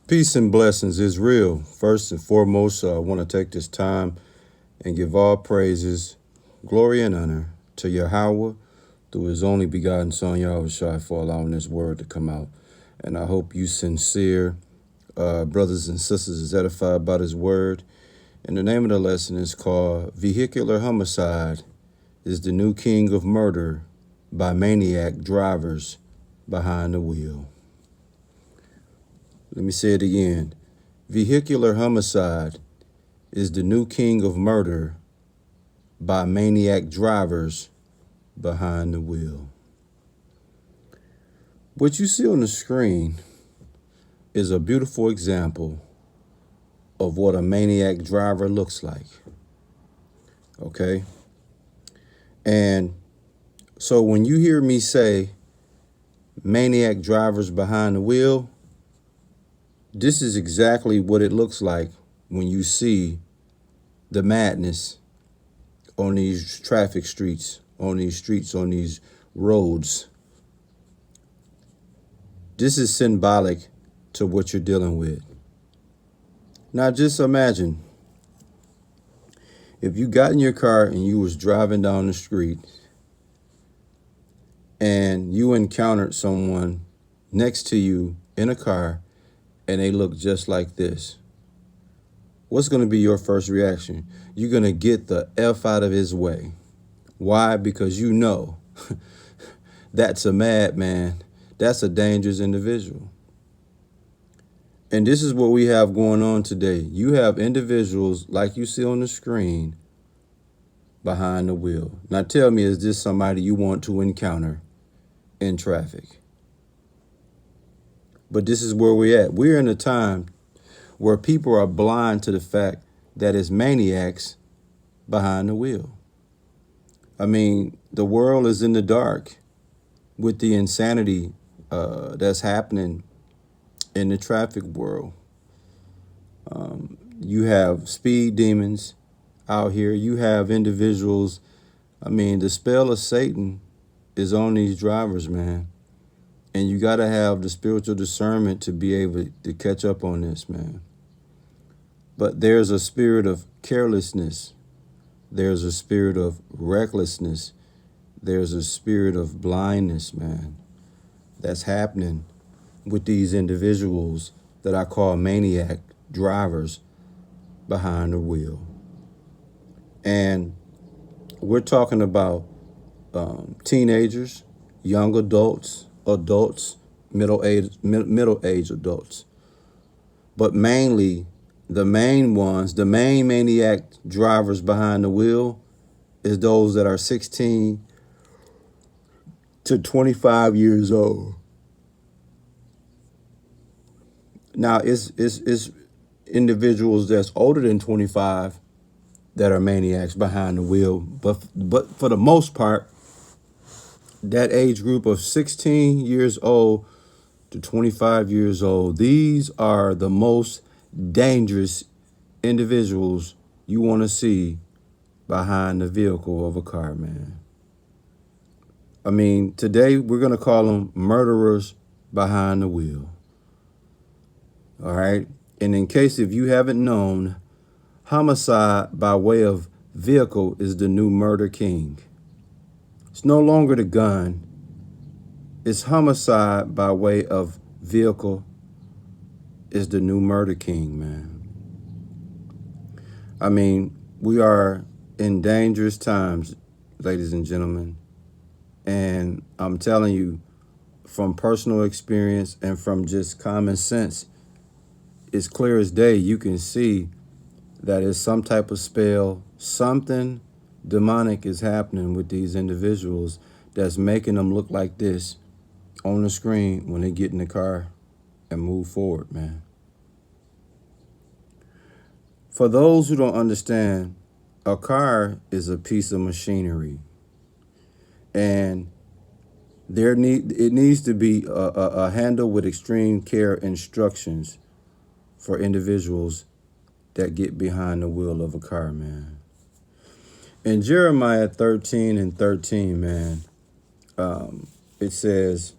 Peace and blessings is real. First and foremost, I want to take this time and give all praises, glory, and honor to Yahweh through his only begotten Son, Yahushua, for allowing this word to come out. And I hope you sincere brothers and sisters is edified by this word. And the name of the lesson is called Vehicular Homicide is the New King of Murder by Maniac Drivers Behind the Wheel. Let me say it again. Vehicular homicide is the new king of murder by maniac drivers behind the wheel. What you see on the screen is a beautiful example of what a maniac driver looks like. Okay? And so when you hear me say maniac drivers behind the wheel, this is exactly what it looks like when you see the madness on these traffic streets, on these roads. This is symbolic to what you're dealing with. Now just imagine if you got in your car and you was driving down the street and you encountered someone next to you in a car and they look just like this. What's going to be your first reaction? You're going to get the F out of his way. Why? Because you know that's a madman. That's a dangerous individual. And this is what we have going on today. You have individuals like you see on the screen behind the wheel. Now tell me, is this somebody you want to encounter in traffic? But this is where we're at. We're in a time where people are blind to the fact that it's maniacs behind the wheel. I mean, the world is in the dark with the insanity that's happening in the traffic world. You have speed demons out here. You have individuals. I mean, the spell of Satan is on these drivers, man. And you got to have the spiritual discernment to be able to catch up on this, man. But there's a spirit of carelessness. There's a spirit of recklessness. There's a spirit of blindness, man, that's happening with these individuals that I call maniac drivers behind the wheel. And we're talking about teenagers, young adults, middle-aged adults. But mainly, the main maniac drivers behind the wheel is those that are 16 to 25 years old. Now, it's individuals that's older than 25 that are maniacs behind the wheel. But for the most part, that age group of 16 years old to 25 years old, these are the most dangerous individuals you want to see behind the vehicle of a car, man. I mean, today we're going to call them murderers behind the wheel. All right. And in case if you haven't known, homicide by way of vehicle is the new murder king. It's no longer the gun. It's homicide by way of vehicle is the new murder king, man. I mean, we are in dangerous times, ladies and gentlemen. And I'm telling you, from personal experience and from just common sense, it's clear as day. You can see that it's some type of spell, something demonic is happening with these individuals that's making them look like this on the screen when they get in the car and move forward, man. For those who don't understand, a car is a piece of machinery, and it needs to be a handle with extreme care instructions for individuals that get behind the wheel of a car, man. In Jeremiah 13:13, man, it says,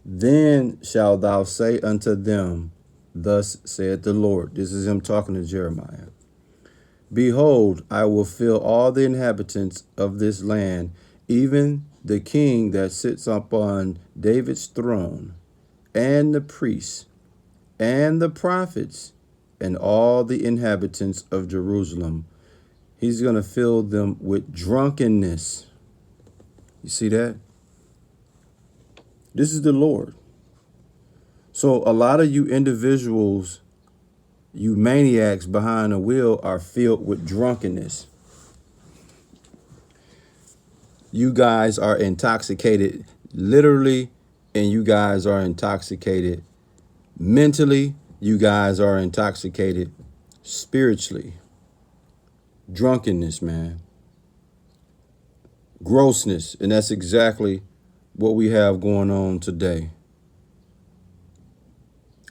"Then shalt thou say unto them, Thus saith the Lord. This is him talking to Jeremiah. Behold, I will fill all the inhabitants of this land, even the king that sits upon David's throne, and the priests, and the prophets, and all the inhabitants of Jerusalem. He's going to fill them with drunkenness. You see that? This is the Lord. So a lot of you individuals, you maniacs behind the wheel, are filled with drunkenness. You guys are intoxicated literally, and you guys are intoxicated mentally. You guys are intoxicated spiritually. Drunkenness, man. Grossness. And that's exactly what we have going on today.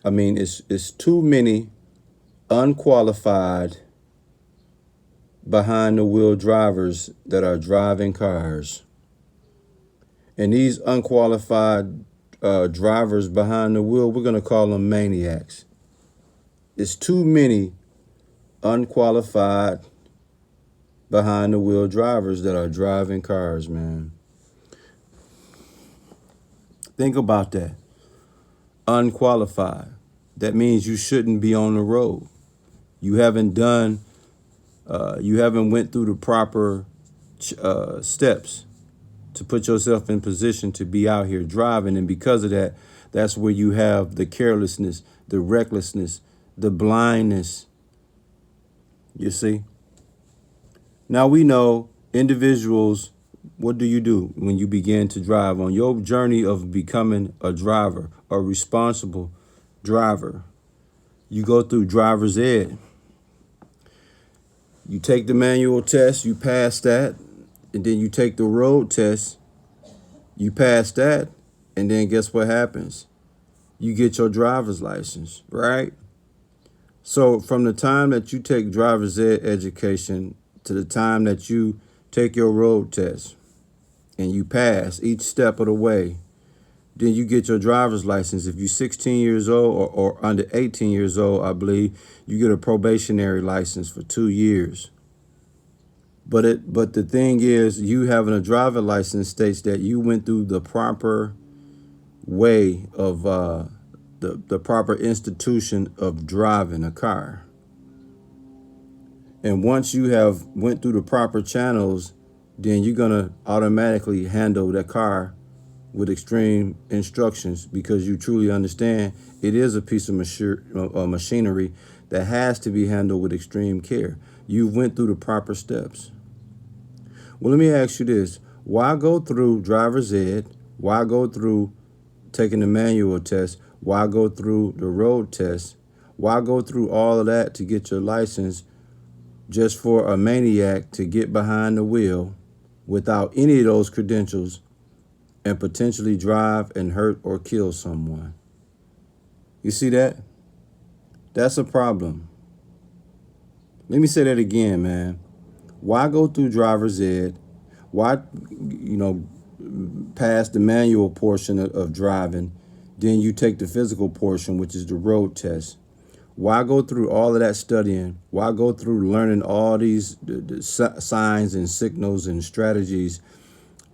I mean, it's too many unqualified behind the wheel drivers that are driving cars. And these unqualified drivers behind the wheel, we're going to call them maniacs. It's too many unqualified behind the wheel drivers that are driving cars, man. Think about that. Unqualified. That means you shouldn't be on the road. You haven't went through the proper steps to put yourself in position to be out here driving. And because of that, that's where you have the carelessness, the recklessness, the blindness. You see? Now we know individuals, what do you do when you begin to drive? On your journey of becoming a driver, a responsible driver, you go through driver's ed. You take the manual test, you pass that, and then you take the road test, you pass that, and then guess what happens? You get your driver's license, right? So from the time that you take driver's ed education to the time that you take your road test and you pass each step of the way, then you get your driver's license. If you're 16 years old or under 18 years old, I believe, you get a probationary license for 2 years. But the thing is, you having a driver license states that you went through the proper way of the proper institution of driving a car. And once you have went through the proper channels, then you're gonna automatically handle that car with extreme instructions, because you truly understand it is a piece of machinery that has to be handled with extreme care. You went through the proper steps. Well, let me ask you this. Why go through driver's ed? Why go through taking the manual test? Why go through the road test? Why go through all of that to get your license just for a maniac to get behind the wheel without any of those credentials and potentially drive and hurt or kill someone? You see that? That's a problem. Let me say that again, man. Why go through driver's ed? Why, pass the manual portion of driving? Then you take the physical portion, which is the road test. Why go through all of that studying? Why go through learning all these the signs and signals and strategies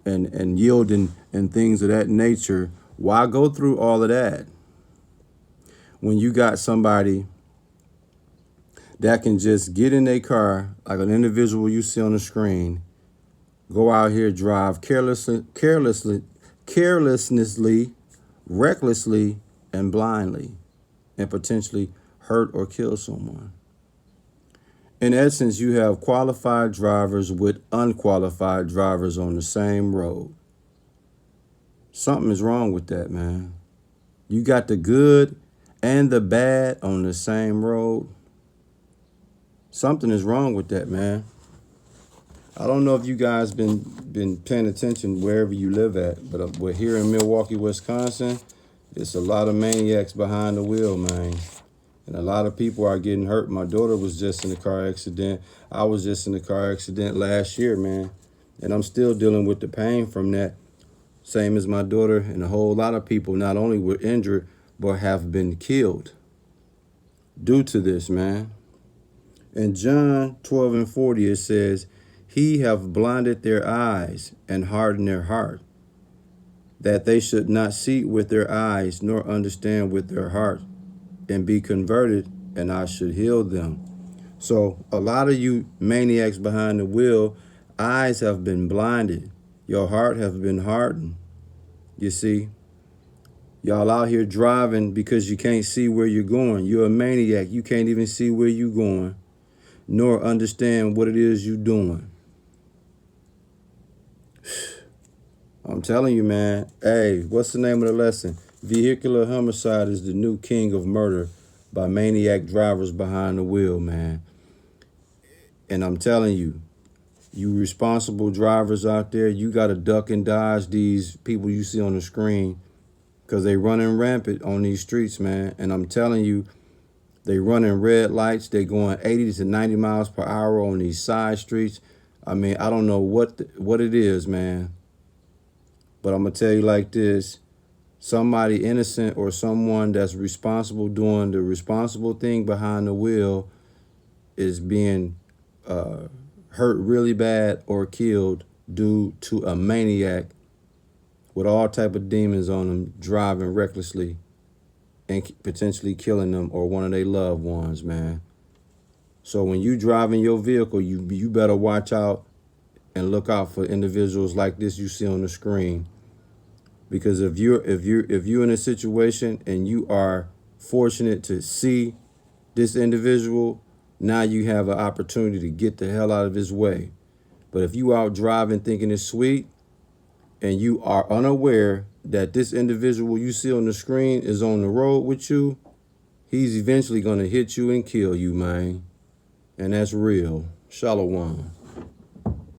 and yielding and things of that nature? Why go through all of that when you got somebody that can just get in their car, like an individual you see on the screen, go out here, drive carelessly, recklessly, and blindly, and potentially hurt or kill someone? In essence, you have qualified drivers with unqualified drivers on the same road. Something is wrong with that, man. You got the good and the bad on the same road. Something is wrong with that, man. I don't know if you guys been paying attention wherever you live at, but we're here in Milwaukee, Wisconsin. It's a lot of maniacs behind the wheel, man. And a lot of people are getting hurt. My daughter was just in a car accident. I was just in a car accident last year, man. And I'm still dealing with the pain from that. Same as my daughter, and a whole lot of people not only were injured, but have been killed. due to this, man. In John 12:40, it says, He have blinded their eyes and hardened their heart, that they should not see with their eyes, nor understand with their heart, and be converted, and I should heal them. So a lot of you maniacs behind the wheel, eyes have been blinded. Your heart have been hardened. You see, y'all out here driving because you can't see where you're going. You're a maniac. You can't even see where you're going, nor understand what it is you're doing. I'm telling you, man. Hey, what's the name of the lesson? Vehicular homicide is the new king of murder by maniac drivers behind the wheel, man. And I'm telling you, you responsible drivers out there, you got to duck and dodge these people you see on the screen because they running rampant on these streets, man. And I'm telling you, they running red lights. They going 80 to 90 miles per hour on these side streets. I mean, I don't know what it is, man. But I'm going to tell you like this. Somebody innocent or someone that's responsible doing the responsible thing behind the wheel is being hurt really bad or killed due to a maniac with all type of demons on them driving recklessly and potentially killing them or one of their loved ones, man. So when you driving your vehicle, you better watch out and look out for individuals like this you see on the screen. Because if you're in a situation and you are fortunate to see this individual, now you have an opportunity to get the hell out of his way. But if you out driving thinking it's sweet and you are unaware that this individual you see on the screen is on the road with you, he's eventually going to hit you and kill you, man. And that's real. Shalom.